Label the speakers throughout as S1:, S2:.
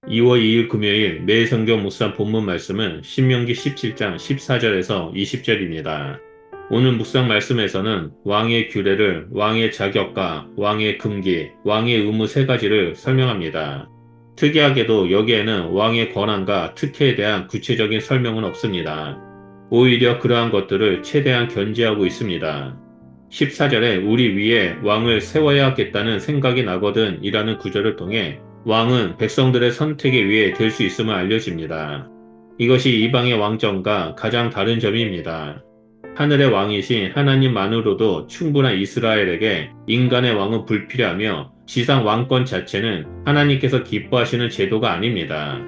S1: 2월 2일 금요일 매일 성경 묵상 본문 말씀은 신명기 17장 14절에서 20절입니다. 오늘 묵상 말씀에서는 왕의 규례를, 왕의 자격과 왕의 금기, 왕의 의무 세 가지를 설명합니다. 특이하게도 여기에는 왕의 권한과 특혜에 대한 구체적인 설명은 없습니다. 오히려 그러한 것들을 최대한 견제하고 있습니다. 14절에 우리 위에 왕을 세워야 하겠다는 생각이 나거든 이라는 구절을 통해 왕은 백성들의 선택에 의해 될 수 있음을 알려집니다. 이것이 이방의 왕정과 가장 다른 점입니다. 하늘의 왕이신 하나님만으로도 충분한 이스라엘에게 인간의 왕은 불필요하며 지상 왕권 자체는 하나님께서 기뻐하시는 제도가 아닙니다.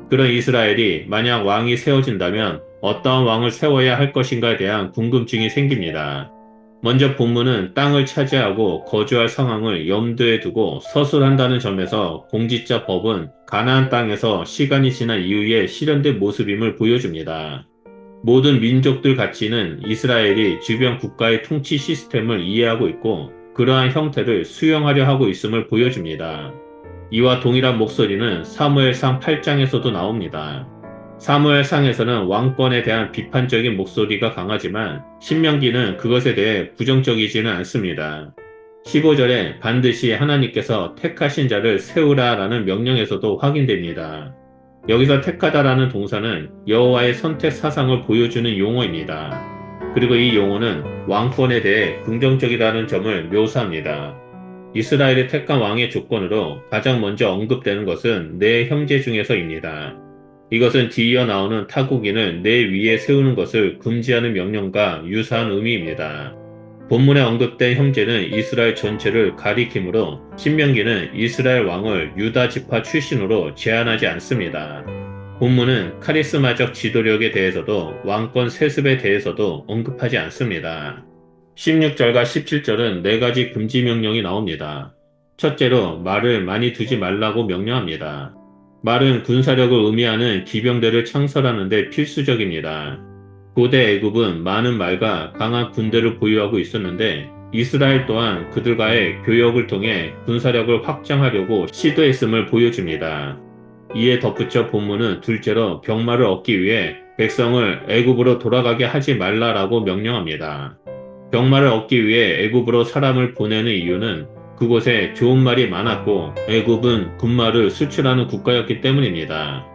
S1: 그런 이스라엘이 만약 왕이 세워진다면 어떠한 왕을 세워야 할 것인가에 대한 궁금증이 생깁니다. 먼저 본문은 땅을 차지하고 거주할 상황을 염두에 두고 서술한다는 점에서 공직자 법은 가나안 땅에서 시간이 지난 이후에 실현된 모습임을 보여줍니다. 모든 민족들 가치는 이스라엘이 주변 국가의 통치 시스템을 이해하고 있고 그러한 형태를 수용하려 하고 있음을 보여줍니다. 이와 동일한 목소리는 사무엘상 8장에서도 나옵니다. 사무엘상에서는 왕권에 대한 비판적인 목소리가 강하지만 신명기는 그것에 대해 부정적이지는 않습니다. 15절에 반드시 하나님께서 택하신 자를 세우라라는 명령에서도 확인됩니다. 여기서 택하다라는 동사는 여호와의 선택 사상을 보여주는 용어입니다. 그리고 이 용어는 왕권에 대해 긍정적이라는 점을 묘사합니다. 이스라엘이 택한 왕의 조건으로 가장 먼저 언급되는 것은 내 형제 중에서입니다. 이것은 뒤이어 나오는 타국인을 내 위에 세우는 것을 금지하는 명령과 유사한 의미입니다. 본문에 언급된 형제는 이스라엘 전체를 가리키므로 신명기는 이스라엘 왕을 유다 지파 출신으로 제한하지 않습니다. 본문은 카리스마적 지도력에 대해서도 왕권 세습에 대해서도 언급하지 않습니다. 16절과 17절은 네 가지 금지 명령이 나옵니다. 첫째로 말을 많이 두지 말라고 명령합니다. 말은 군사력을 의미하는 기병대를 창설하는 데 필수적입니다. 고대 애굽은 많은 말과 강한 군대를 보유하고 있었는데 이스라엘 또한 그들과의 교역을 통해 군사력을 확장하려고 시도했음을 보여줍니다. 이에 덧붙여 본문은 둘째로 병마를 얻기 위해 백성을 애굽으로 돌아가게 하지 말라라고 명령합니다. 병마를 얻기 위해 애굽으로 사람을 보내는 이유는 그곳에 좋은 말이 많았고 애굽은 군마를 수출하는 국가였기 때문입니다.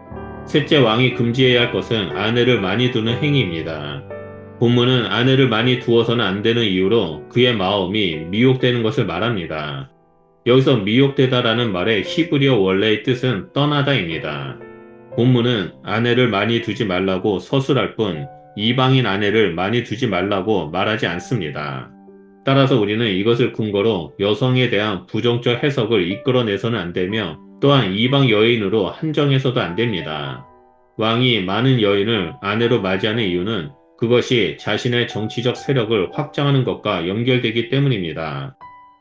S1: 셋째 왕이 금지해야 할 것은 아내를 많이 두는 행위입니다. 본문은 아내를 많이 두어서는 안 되는 이유로 그의 마음이 미혹되는 것을 말합니다. 여기서 미혹되다라는 말의 히브리어 원래의 뜻은 떠나다입니다. 본문은 아내를 많이 두지 말라고 서술할 뿐 이방인 아내를 많이 두지 말라고 말하지 않습니다. 따라서 우리는 이것을 근거로 여성에 대한 부정적 해석을 이끌어내서는 안 되며 또한 이방 여인으로 한정해서도 안 됩니다. 왕이 많은 여인을 아내로 맞이하는 이유는 그것이 자신의 정치적 세력을 확장하는 것과 연결되기 때문입니다.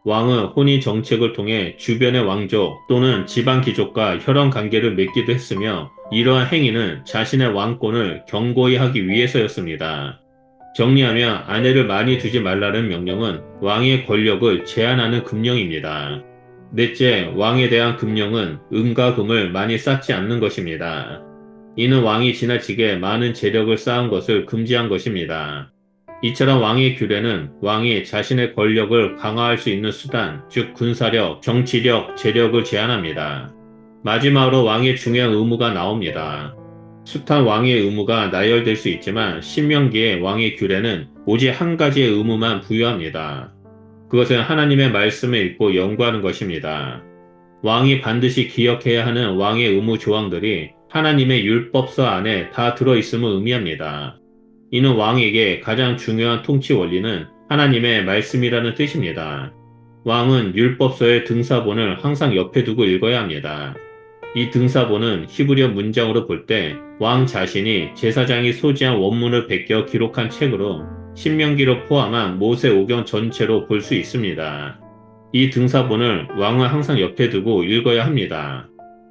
S1: 왕은 혼인 정책을 통해 주변의 왕족 또는 지방 귀족과 혈연 관계를 맺기도 했으며 이러한 행위는 자신의 왕권을 견고히 하기 위해서였습니다. 정리하면 아내를 많이 두지 말라는 명령은 왕의 권력을 제한하는 금령입니다. 넷째, 왕에 대한 금령은 은과 금을 많이 쌓지 않는 것입니다. 이는 왕이 지나치게 많은 재력을 쌓은 것을 금지한 것입니다. 이처럼 왕의 규례는 왕이 자신의 권력을 강화할 수 있는 수단, 즉 군사력, 정치력, 재력을 제한합니다. 마지막으로 왕의 중요한 의무가 나옵니다. 숱한 왕의 의무가 나열될 수 있지만 신명기의 왕의 규례는 오직 한 가지의 의무만 부여합니다. 그것은 하나님의 말씀을 읽고 연구하는 것입니다. 왕이 반드시 기억해야 하는 왕의 의무 조항들이 하나님의 율법서 안에 다 들어있음을 의미합니다. 이는 왕에게 가장 중요한 통치 원리는 하나님의 말씀이라는 뜻입니다. 왕은 율법서의 등사본을 항상 옆에 두고 읽어야 합니다. 이 등사본은 히브리어 문장으로 볼 때 왕 자신이 제사장이 소지한 원문을 베껴 기록한 책으로 신명기를 포함한 모세오경 전체로 볼 수 있습니다. 이 등사본을 왕은 항상 옆에 두고 읽어야 합니다.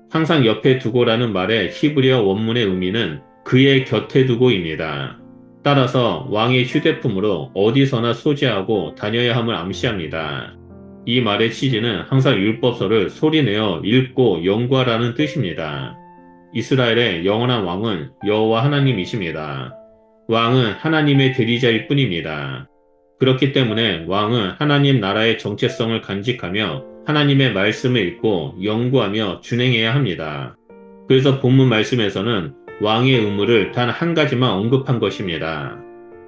S1: 항상 옆에 두고라는 말의 히브리어 원문의 의미는 그의 곁에 두고입니다. 따라서 왕의 휴대폰으로 어디서나 소지하고 다녀야 함을 암시합니다. 이 말의 취지는 항상 율법서를 소리내어 읽고 연구하라는 뜻입니다. 이스라엘의 영원한 왕은 여호와 하나님이십니다. 왕은 하나님의 대리자일 뿐입니다. 그렇기 때문에 왕은 하나님 나라의 정체성을 간직하며 하나님의 말씀을 읽고 연구하며 준행해야 합니다. 그래서 본문 말씀에서는 왕의 의무를 단 한 가지만 언급한 것입니다.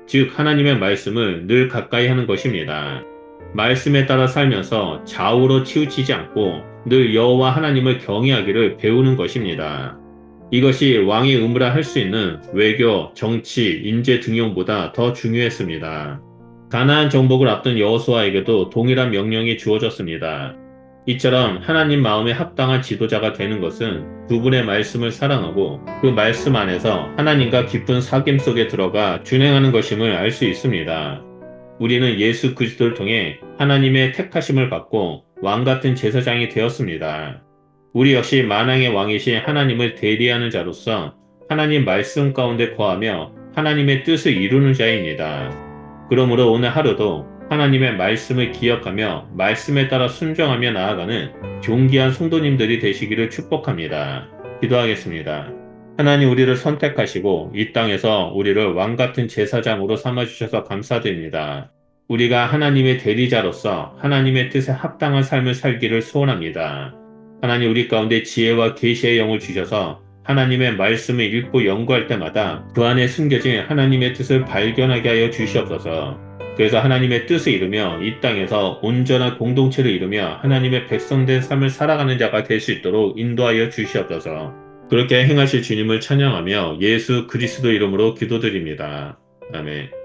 S1: 즉 하나님의 말씀을 늘 가까이 하는 것입니다. 말씀에 따라 살면서 좌우로 치우치지 않고 늘 여호와 하나님을 경외하기를 배우는 것입니다. 이것이 왕의 의무라 할 수 있는 외교, 정치, 인재 등용보다 더 중요했습니다. 가나안 정복을 앞둔 여호수아에게도 동일한 명령이 주어졌습니다. 이처럼 하나님 마음에 합당한 지도자가 되는 것은 그분의 말씀을 사랑하고 그 말씀 안에서 하나님과 깊은 사귐 속에 들어가 준행하는 것임을 알 수 있습니다. 우리는 예수 그리스도를 통해 하나님의 택하심을 받고 왕같은 제사장이 되었습니다. 우리 역시 만왕의 왕이신 하나님을 대리하는 자로서 하나님 말씀 가운데 거하며 하나님의 뜻을 이루는 자입니다. 그러므로 오늘 하루도 하나님의 말씀을 기억하며 말씀에 따라 순종하며 나아가는 존귀한 성도님들이 되시기를 축복합니다. 기도하겠습니다. 하나님 우리를 선택하시고 이 땅에서 우리를 왕같은 제사장으로 삼아주셔서 감사드립니다. 우리가 하나님의 대리자로서 하나님의 뜻에 합당한 삶을 살기를 소원합니다. 하나님 우리 가운데 지혜와 계시의 영을 주셔서 하나님의 말씀을 읽고 연구할 때마다 그 안에 숨겨진 하나님의 뜻을 발견하게 하여 주시옵소서. 그래서 하나님의 뜻을 이루며 이 땅에서 온전한 공동체를 이루며 하나님의 백성된 삶을 살아가는 자가 될 수 있도록 인도하여 주시옵소서. 그렇게 행하실 주님을 찬양하며 예수 그리스도 이름으로 기도드립니다. 아멘.